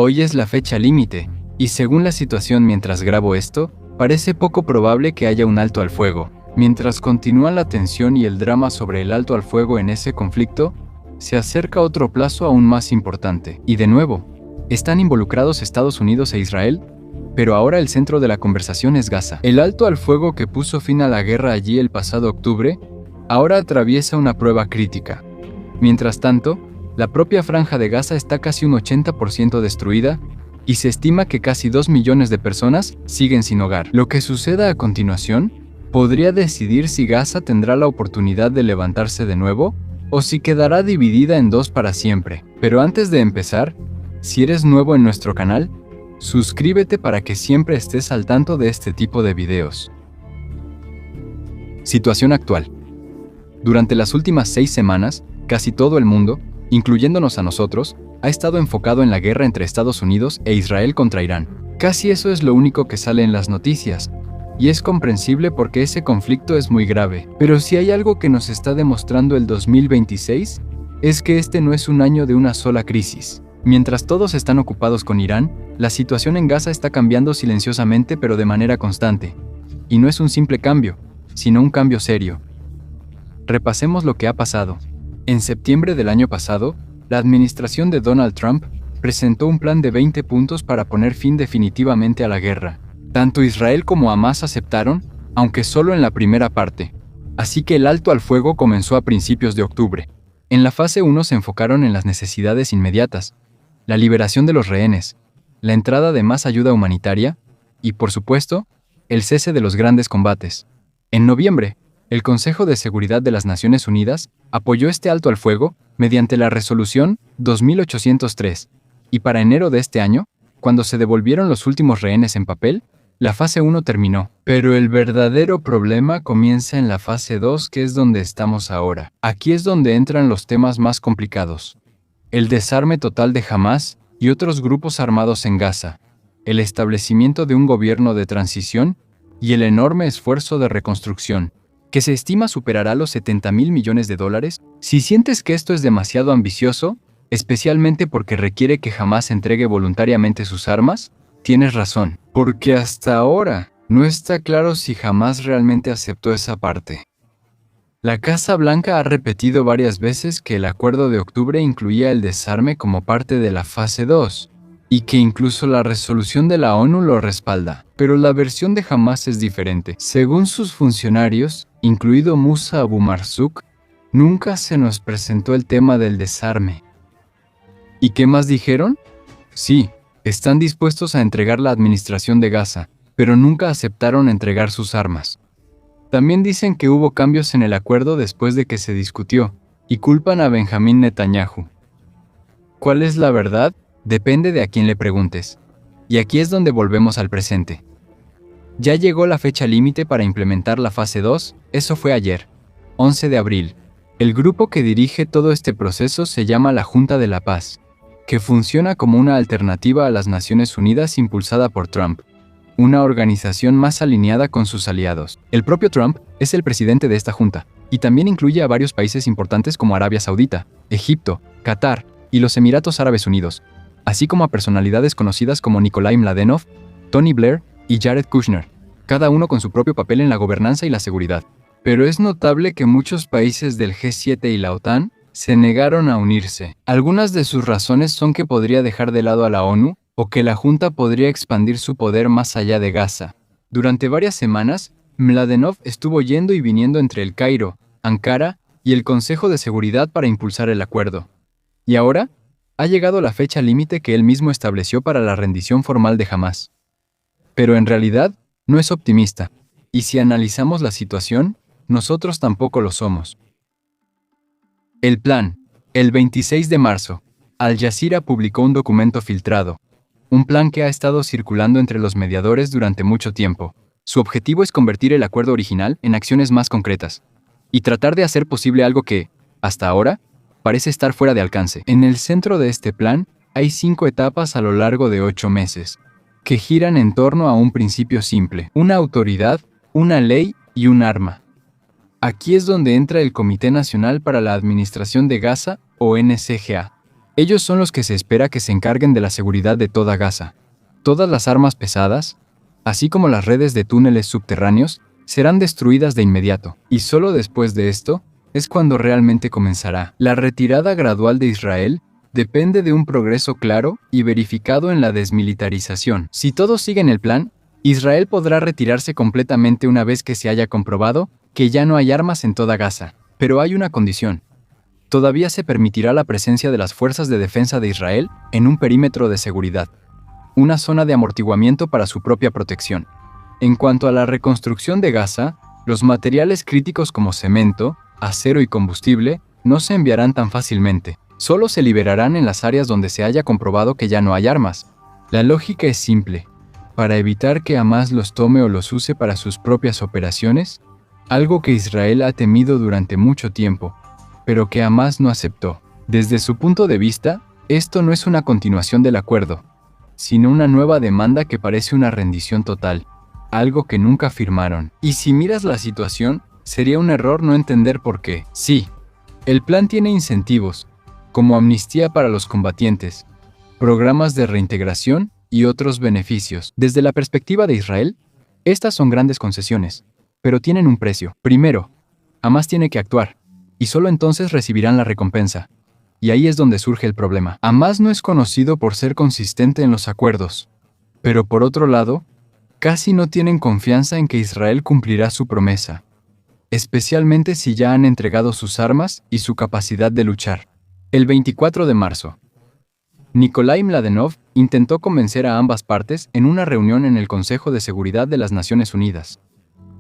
Hoy es la fecha límite, y según la situación mientras grabo esto, parece poco probable que haya un alto al fuego. Mientras continúa la tensión y el drama sobre el alto al fuego en ese conflicto, se acerca otro plazo aún más importante. Y de nuevo, ¿están involucrados Estados Unidos e Israel? Pero ahora el centro de la conversación es Gaza. El alto al fuego que puso fin a la guerra allí el pasado octubre, ahora atraviesa una prueba crítica. Mientras tanto, la propia franja de Gaza está casi un 80% destruida y se estima que casi 2 millones de personas siguen sin hogar. Lo que suceda a continuación podría decidir si Gaza tendrá la oportunidad de levantarse de nuevo o si quedará dividida en dos para siempre. Pero antes de empezar, si eres nuevo en nuestro canal, suscríbete para que siempre estés al tanto de este tipo de videos. Situación actual. Durante las últimas 6 semanas, casi todo el mundo, incluyéndonos a nosotros, ha estado enfocado en la guerra entre Estados Unidos e Israel contra Irán. Casi eso es lo único que sale en las noticias, y es comprensible porque ese conflicto es muy grave. Pero si hay algo que nos está demostrando el 2026, es que este no es un año de una sola crisis. Mientras todos están ocupados con Irán, la situación en Gaza está cambiando silenciosamente pero de manera constante. Y no es un simple cambio, sino un cambio serio. Repasemos lo que ha pasado. En septiembre del año pasado, la administración de Donald Trump presentó un plan de 20 puntos para poner fin definitivamente a la guerra. Tanto Israel como Hamás aceptaron, aunque solo en la primera parte. Así que el alto al fuego comenzó a principios de octubre. En la fase 1 se enfocaron en las necesidades inmediatas, la liberación de los rehenes, la entrada de más ayuda humanitaria y, por supuesto, el cese de los grandes combates. En noviembre, el Consejo de Seguridad de las Naciones Unidas apoyó este alto al fuego mediante la Resolución 2803, y para enero de este año, cuando se devolvieron los últimos rehenes en papel, la fase 1 terminó. Pero el verdadero problema comienza en la fase 2, que es donde estamos ahora. Aquí es donde entran los temas más complicados. El desarme total de Hamás y otros grupos armados en Gaza, el establecimiento de un gobierno de transición y el enorme esfuerzo de reconstrucción, que se estima superará los $70,000 millones. Si sientes que esto es demasiado ambicioso, especialmente porque requiere que Hamás entregue voluntariamente sus armas, tienes razón, porque hasta ahora no está claro si Hamás realmente aceptó esa parte. La Casa Blanca ha repetido varias veces que el acuerdo de octubre incluía el desarme como parte de la fase 2, y que incluso la resolución de la ONU lo respalda. Pero la versión de Hamás es diferente. Según sus funcionarios, incluido Musa Abu Marzouk, nunca se nos presentó el tema del desarme. ¿Y qué más dijeron? Sí, están dispuestos a entregar la administración de Gaza, pero nunca aceptaron entregar sus armas. También dicen que hubo cambios en el acuerdo después de que se discutió, y culpan a Benjamín Netanyahu. ¿Cuál es la verdad? Depende de a quién le preguntes. Y aquí es donde volvemos al presente. Ya llegó la fecha límite para implementar la fase 2, eso fue ayer, 11 de abril. El grupo que dirige todo este proceso se llama la Junta de la Paz, que funciona como una alternativa a las Naciones Unidas impulsada por Trump, una organización más alineada con sus aliados. El propio Trump es el presidente de esta junta, y también incluye a varios países importantes como Arabia Saudita, Egipto, Qatar y los Emiratos Árabes Unidos, así como a personalidades conocidas como Nikolai Mladenov, Tony Blair y Jared Kushner, cada uno con su propio papel en la gobernanza y la seguridad. Pero es notable que muchos países del G7 y la OTAN se negaron a unirse. Algunas de sus razones son que podría dejar de lado a la ONU o que la Junta podría expandir su poder más allá de Gaza. Durante varias semanas, Mladenov estuvo yendo y viniendo entre el Cairo, Ankara y el Consejo de Seguridad para impulsar el acuerdo. Y ahora, ha llegado la fecha límite que él mismo estableció para la rendición formal de Hamás. Pero en realidad, no es optimista, y si analizamos la situación, nosotros tampoco lo somos. El plan. El 26 de marzo, Al Jazeera publicó un documento filtrado, un plan que ha estado circulando entre los mediadores durante mucho tiempo. Su objetivo es convertir el acuerdo original en acciones más concretas, y tratar de hacer posible algo que, hasta ahora, parece estar fuera de alcance. En el centro de este plan, hay 5 etapas a lo largo de 8 meses, que giran en torno a un principio simple: una autoridad, una ley y un arma. Aquí es donde entra el Comité Nacional para la Administración de Gaza, o NCGA. Ellos son los que se espera que se encarguen de la seguridad de toda Gaza. Todas las armas pesadas, así como las redes de túneles subterráneos, serán destruidas de inmediato. Y solo después de esto es cuando realmente comenzará. La retirada gradual de Israel depende de un progreso claro y verificado en la desmilitarización. Si todos siguen el plan, Israel podrá retirarse completamente una vez que se haya comprobado que ya no hay armas en toda Gaza. Pero hay una condición. Todavía se permitirá la presencia de las fuerzas de defensa de Israel en un perímetro de seguridad, una zona de amortiguamiento para su propia protección. En cuanto a la reconstrucción de Gaza, los materiales críticos como cemento, acero y combustible no se enviarán tan fácilmente. Solo se liberarán en las áreas donde se haya comprobado que ya no hay armas. La lógica es simple. Para evitar que Hamás los tome o los use para sus propias operaciones, algo que Israel ha temido durante mucho tiempo, pero que Hamás no aceptó. Desde su punto de vista, esto no es una continuación del acuerdo, sino una nueva demanda que parece una rendición total, algo que nunca firmaron. Y si miras la situación, sería un error no entender por qué. Sí, el plan tiene incentivos, como amnistía para los combatientes, programas de reintegración y otros beneficios. Desde la perspectiva de Israel, estas son grandes concesiones, pero tienen un precio. Primero, Hamás tiene que actuar, y solo entonces recibirán la recompensa. Y ahí es donde surge el problema. Hamás no es conocido por ser consistente en los acuerdos, pero por otro lado, casi no tienen confianza en que Israel cumplirá su promesa, especialmente si ya han entregado sus armas y su capacidad de luchar. El 24 de marzo, Nikolai Mladenov intentó convencer a ambas partes en una reunión en el Consejo de Seguridad de las Naciones Unidas.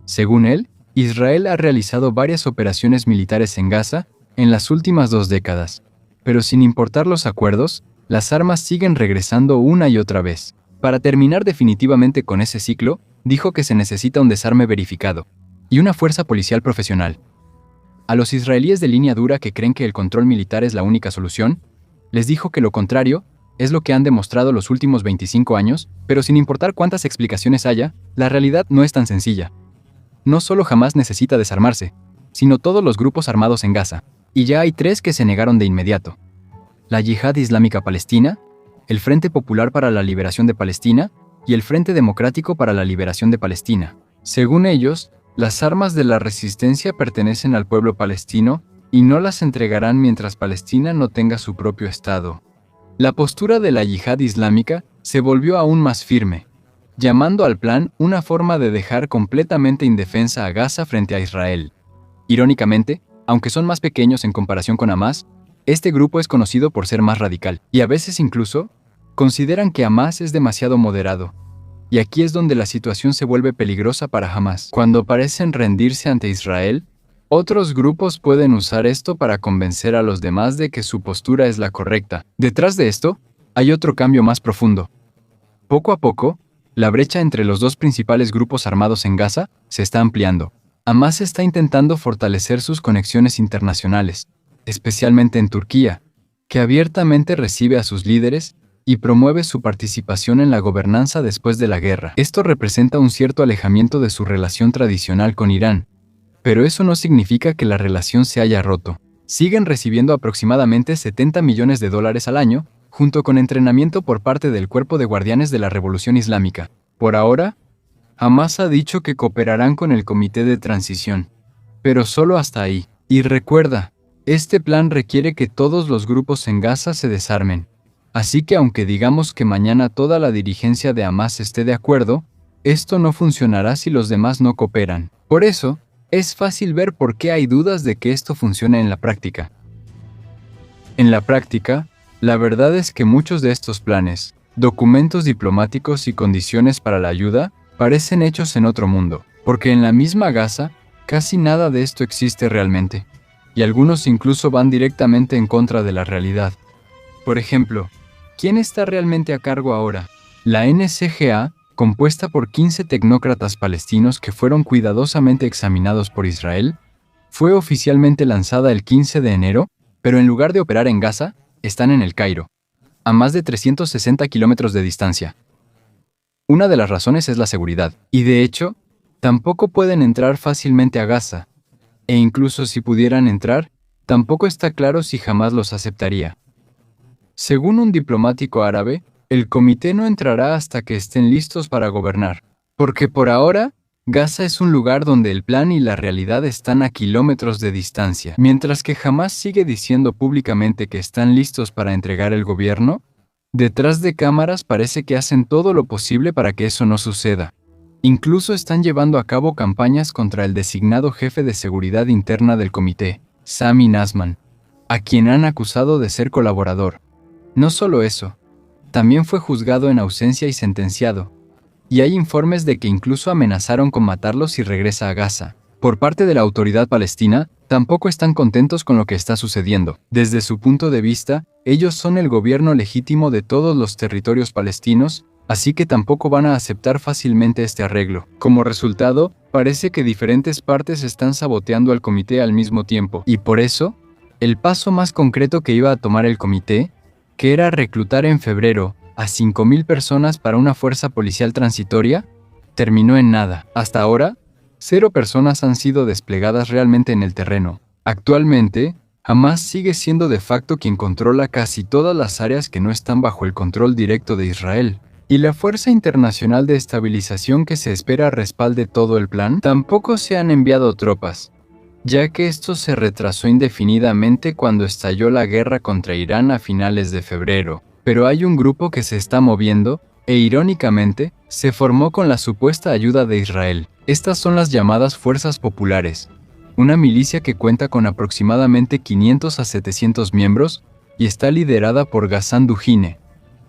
Según él, Israel ha realizado varias operaciones militares en Gaza en las últimas 2 décadas, pero sin importar los acuerdos, las armas siguen regresando una y otra vez. Para terminar definitivamente con ese ciclo, dijo que se necesita un desarme verificado y una fuerza policial profesional. A los israelíes de línea dura que creen que el control militar es la única solución, les dijo que lo contrario es lo que han demostrado los últimos 25 años, pero sin importar cuántas explicaciones haya, la realidad no es tan sencilla. No solo Hamás necesita desarmarse, sino todos los grupos armados en Gaza, y ya hay 3 que se negaron de inmediato. La Yihad Islámica Palestina, el Frente Popular para la Liberación de Palestina y el Frente Democrático para la Liberación de Palestina. Según ellos, las armas de la resistencia pertenecen al pueblo palestino y no las entregarán mientras Palestina no tenga su propio Estado. La postura de la Yihad Islámica se volvió aún más firme, llamando al plan una forma de dejar completamente indefensa a Gaza frente a Israel. Irónicamente, aunque son más pequeños en comparación con Hamás, este grupo es conocido por ser más radical, y a veces incluso consideran que Hamás es demasiado moderado. Y aquí es donde la situación se vuelve peligrosa para Hamás. Cuando parecen rendirse ante Israel, otros grupos pueden usar esto para convencer a los demás de que su postura es la correcta. Detrás de esto, hay otro cambio más profundo. Poco a poco, la brecha entre los 2 principales grupos armados en Gaza se está ampliando. Hamás está intentando fortalecer sus conexiones internacionales, especialmente en Turquía, que abiertamente recibe a sus líderes y promueve su participación en la gobernanza después de la guerra. Esto representa un cierto alejamiento de su relación tradicional con Irán, pero eso no significa que la relación se haya roto. Siguen recibiendo aproximadamente $70 millones al año, junto con entrenamiento por parte del Cuerpo de Guardianes de la Revolución Islámica. Por ahora, Hamás ha dicho que cooperarán con el Comité de Transición, pero solo hasta ahí. Y recuerda, este plan requiere que todos los grupos en Gaza se desarmen. Así que aunque digamos que mañana toda la dirigencia de Hamás esté de acuerdo, esto no funcionará si los demás no cooperan. Por eso, es fácil ver por qué hay dudas de que esto funcione en la práctica. En la práctica, la verdad es que muchos de estos planes, documentos diplomáticos y condiciones para la ayuda parecen hechos en otro mundo, porque en la misma Gaza casi nada de esto existe realmente, y algunos incluso van directamente en contra de la realidad. Por ejemplo, ¿quién está realmente a cargo ahora? La NCGA, compuesta por 15 tecnócratas palestinos que fueron cuidadosamente examinados por Israel, fue oficialmente lanzada el 15 de enero, pero en lugar de operar en Gaza, están en El Cairo, a más de 360 kilómetros de distancia. Una de las razones es la seguridad, y de hecho, tampoco pueden entrar fácilmente a Gaza, e incluso si pudieran entrar, tampoco está claro si jamás los aceptaría. Según un diplomático árabe, el comité no entrará hasta que estén listos para gobernar, porque por ahora, Gaza es un lugar donde el plan y la realidad están a kilómetros de distancia. Mientras que Hamás sigue diciendo públicamente que están listos para entregar el gobierno, detrás de cámaras parece que hacen todo lo posible para que eso no suceda. Incluso están llevando a cabo campañas contra el designado jefe de seguridad interna del comité, Sami Nasman, a quien han acusado de ser colaborador. No solo eso, también fue juzgado en ausencia y sentenciado. Y hay informes de que incluso amenazaron con matarlo si regresa a Gaza. Por parte de la autoridad palestina, tampoco están contentos con lo que está sucediendo. Desde su punto de vista, ellos son el gobierno legítimo de todos los territorios palestinos, así que tampoco van a aceptar fácilmente este arreglo. Como resultado, parece que diferentes partes están saboteando al comité al mismo tiempo. Y por eso, el paso más concreto que iba a tomar el comité, que era reclutar en febrero a 5.000 personas para una fuerza policial transitoria, terminó en nada. Hasta ahora, 0 personas han sido desplegadas realmente en el terreno. Actualmente, Hamás sigue siendo de facto quien controla casi todas las áreas que no están bajo el control directo de Israel. Y la Fuerza Internacional de Estabilización que se espera respalde todo el plan, tampoco se han enviado tropas, ya que esto se retrasó indefinidamente cuando estalló la guerra contra Irán a finales de febrero. Pero hay un grupo que se está moviendo, e irónicamente, se formó con la supuesta ayuda de Israel. Estas son las llamadas Fuerzas Populares, una milicia que cuenta con aproximadamente 500 a 700 miembros y está liderada por Ghassan Duhine,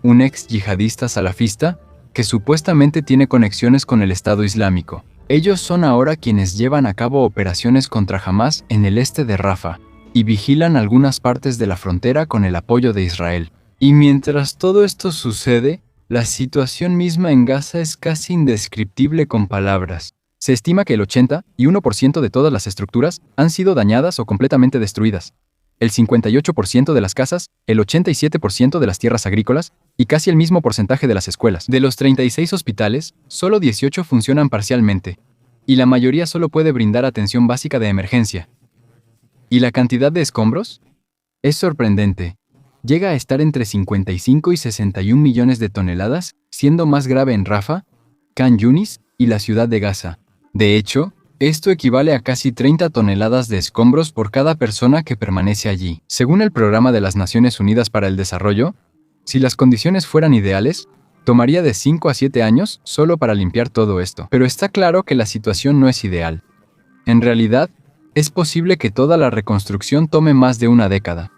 un ex yihadista salafista que supuestamente tiene conexiones con el Estado Islámico. Ellos son ahora quienes llevan a cabo operaciones contra Hamás en el este de Rafah y vigilan algunas partes de la frontera con el apoyo de Israel. Y mientras todo esto sucede, la situación misma en Gaza es casi indescriptible con palabras. Se estima que el 81% de todas las estructuras han sido dañadas o completamente destruidas. El 58% de las casas, el 87% de las tierras agrícolas y casi el mismo porcentaje de las escuelas. De los 36 hospitales, solo 18 funcionan parcialmente, y la mayoría solo puede brindar atención básica de emergencia. ¿Y la cantidad de escombros? Es sorprendente. Llega a estar entre 55 y 61 millones de toneladas, siendo más grave en Rafah, Khan Yunis y la ciudad de Gaza. De hecho, esto equivale a casi 30 toneladas de escombros por cada persona que permanece allí. Según el Programa de las Naciones Unidas para el Desarrollo, si las condiciones fueran ideales, tomaría de 5 a 7 años solo para limpiar todo esto. Pero está claro que la situación no es ideal. En realidad, es posible que toda la reconstrucción tome más de una década.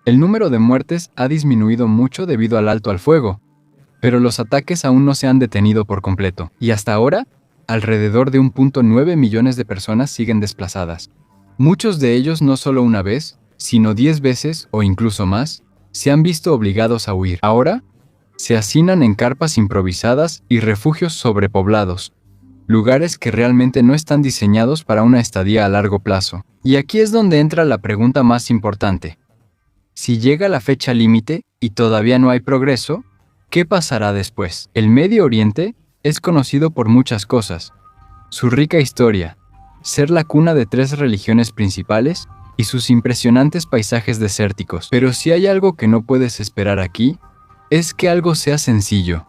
El número de muertes ha disminuido mucho debido al alto al fuego, pero los ataques aún no se han detenido por completo, y hasta ahora, alrededor de 1.9 millones de personas siguen desplazadas. Muchos de ellos no solo una vez, sino 10 veces o incluso más, se han visto obligados a huir. Ahora, se hacinan en carpas improvisadas y refugios sobrepoblados, lugares que realmente no están diseñados para una estadía a largo plazo. Y aquí es donde entra la pregunta más importante. Si llega la fecha límite y todavía no hay progreso, ¿qué pasará después? El Medio Oriente es conocido por muchas cosas. Su rica historia, ser la cuna de 3 religiones principales y sus impresionantes paisajes desérticos. Pero si hay algo que no puedes esperar aquí, es que algo sea sencillo.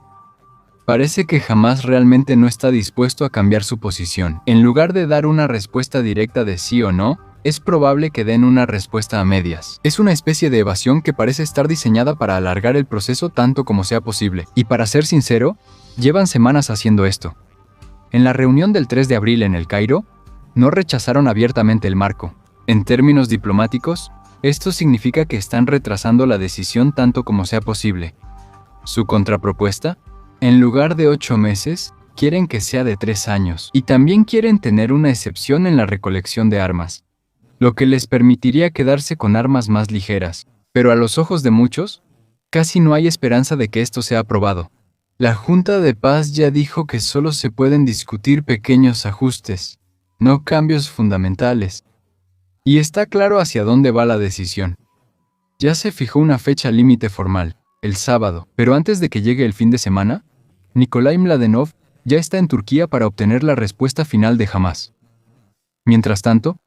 Parece que Hamás realmente no está dispuesto a cambiar su posición. En lugar de dar una respuesta directa de sí o no, es probable que den una respuesta a medias. Es una especie de evasión que parece estar diseñada para alargar el proceso tanto como sea posible. Y para ser sincero, llevan semanas haciendo esto. En la reunión del 3 de abril en El Cairo, no rechazaron abiertamente el marco. En términos diplomáticos, esto significa que están retrasando la decisión tanto como sea posible. Su contrapropuesta, en lugar de 8 meses, quieren que sea de 3 años. Y también quieren tener una excepción en la recolección de armas, lo que les permitiría quedarse con armas más ligeras. Pero a los ojos de muchos, casi no hay esperanza de que esto sea aprobado. La Junta de Paz ya dijo que solo se pueden discutir pequeños ajustes, no cambios fundamentales. Y está claro hacia dónde va la decisión. Ya se fijó una fecha límite formal, el sábado, pero antes de que llegue el fin de semana, Nikolai Mladenov ya está en Turquía para obtener la respuesta final de Hamás. Mientras tanto,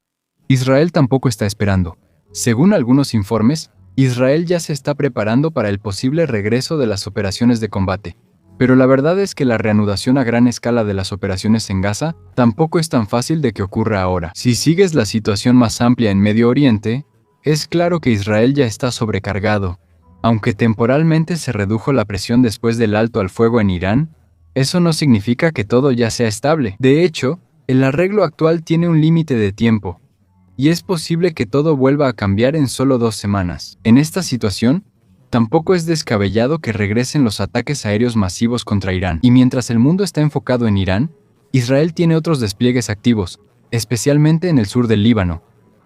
Israel tampoco está esperando. Según algunos informes, Israel ya se está preparando para el posible regreso de las operaciones de combate. Pero la verdad es que la reanudación a gran escala de las operaciones en Gaza tampoco es tan fácil de que ocurra ahora. Si sigues la situación más amplia en Medio Oriente, es claro que Israel ya está sobrecargado. Aunque temporalmente se redujo la presión después del alto al fuego en Irán, eso no significa que todo ya sea estable. De hecho, el arreglo actual tiene un límite de tiempo, y es posible que todo vuelva a cambiar en solo 2 semanas. En esta situación, tampoco es descabellado que regresen los ataques aéreos masivos contra Irán. Y mientras el mundo está enfocado en Irán, Israel tiene otros despliegues activos, especialmente en el sur del Líbano,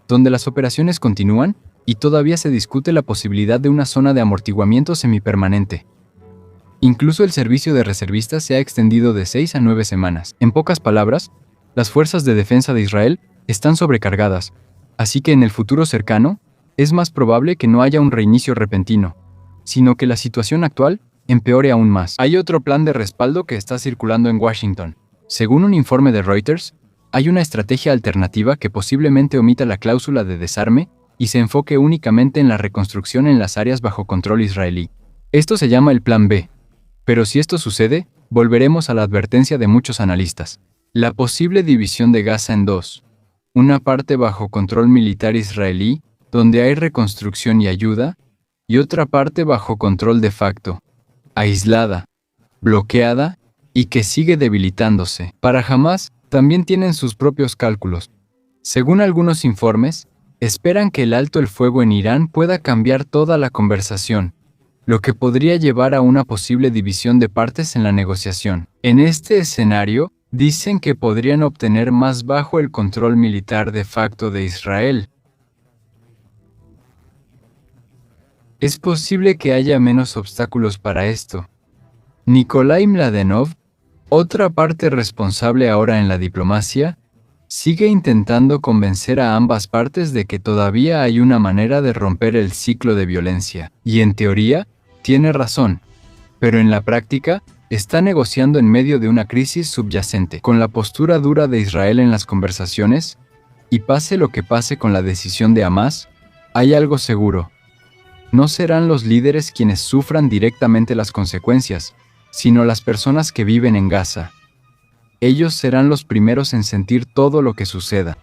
donde las operaciones continúan y todavía se discute la posibilidad de una zona de amortiguamiento semipermanente. Incluso el servicio de reservistas se ha extendido de 6 a 9 semanas. En pocas palabras, las fuerzas de defensa de Israel están sobrecargadas, así que en el futuro cercano, es más probable que no haya un reinicio repentino, sino que la situación actual empeore aún más. Hay otro plan de respaldo que está circulando en Washington. Según un informe de Reuters, hay una estrategia alternativa que posiblemente omita la cláusula de desarme y se enfoque únicamente en la reconstrucción en las áreas bajo control israelí. Esto se llama el Plan B. Pero si esto sucede, volveremos a la advertencia de muchos analistas. La posible división de Gaza en dos. Una parte bajo control militar israelí, donde hay reconstrucción y ayuda, y otra parte bajo control de facto, aislada, bloqueada y que sigue debilitándose. Para Hamás, también tienen sus propios cálculos. Según algunos informes, esperan que el alto el fuego en Irán pueda cambiar toda la conversación, lo que podría llevar a una posible división de partes en la negociación. En este escenario, dicen que podrían obtener más bajo el control militar de facto de Israel. Es posible que haya menos obstáculos para esto. Nikolai Mladenov, otra parte responsable ahora en la diplomacia, sigue intentando convencer a ambas partes de que todavía hay una manera de romper el ciclo de violencia. Y en teoría, tiene razón, pero en la práctica, está negociando en medio de una crisis subyacente. Con la postura dura de Israel en las conversaciones, y pase lo que pase con la decisión de Hamás, hay algo seguro. No serán los líderes quienes sufran directamente las consecuencias, sino las personas que viven en Gaza. Ellos serán los primeros en sentir todo lo que suceda.